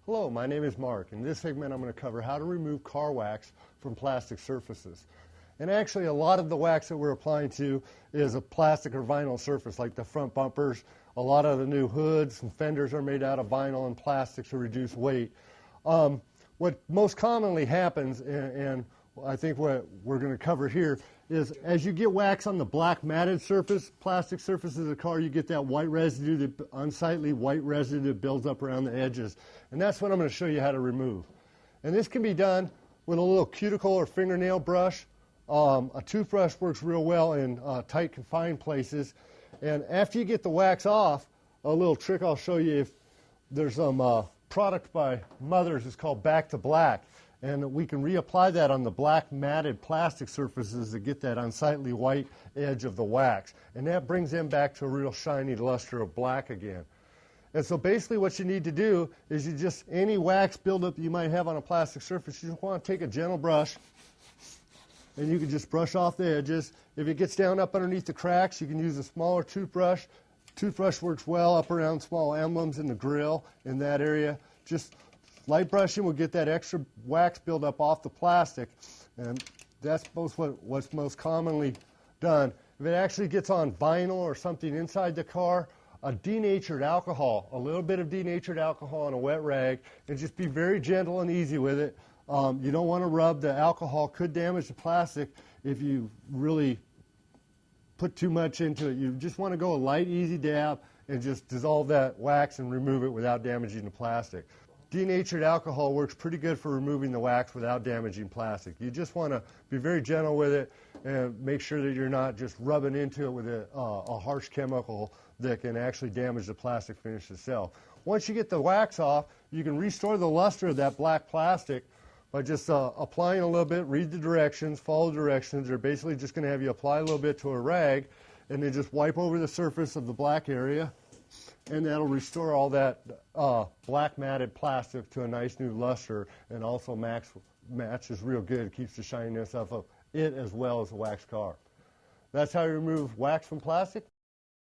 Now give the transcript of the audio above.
Hello, my name is Mark. In this segment I'm going to cover how to remove car wax from plastic surfaces. And actually a lot of the wax that we're applying to is a plastic or vinyl surface, like the front bumpers. A lot of the new hoods and fenders are made out of vinyl and plastic to reduce weight. What most commonly happens, and I think what we're going to cover here, is as you get wax on the black matted surface, plastic surfaces of the car, you get that white residue, the unsightly white residue that builds up around the edges. And that's what I'm going to show you how to remove. And this can be done with a little cuticle or fingernail brush. A toothbrush works real well in tight, confined places. And after you get the wax off, a little trick I'll show you. If there's some product by Mother's, it's called Back to Black. And we can reapply that on the black matted plastic surfaces to get that unsightly white edge of the wax. And that brings them back to a real shiny luster of black again. And so basically what you need to do is you just, any wax buildup you might have on a plastic surface, you just want to take a gentle brush and you can just brush off the edges. If it gets down up underneath the cracks, you can use a smaller toothbrush. Toothbrush works well up around small emblems in the grill in that area. Just light brushing will get that extra wax buildup off the plastic, and that's what's most commonly done. If it actually gets on vinyl or something inside the car, a denatured alcohol, a little bit of denatured alcohol on a wet rag, and just be very gentle and easy with it. You don't want to rub. The alcohol could damage the plastic if you really put too much into it. You just want to go a light, easy dab and just dissolve that wax and remove it without damaging the plastic. Denatured alcohol works pretty good for removing the wax without damaging plastic. You just want to be very gentle with it and make sure that you're not just rubbing into it with a harsh chemical that can actually damage the plastic finish itself. Once you get the wax off, you can restore the luster of that black plastic by just applying a little bit, read the directions, follow the directions. They're basically just going to have you apply a little bit to a rag and then just wipe over the surface of the black area. And that'll restore all that black matted plastic to a nice new luster, and also matches real good. It keeps the shininess of it as well as a wax car. That's how you remove wax from plastic.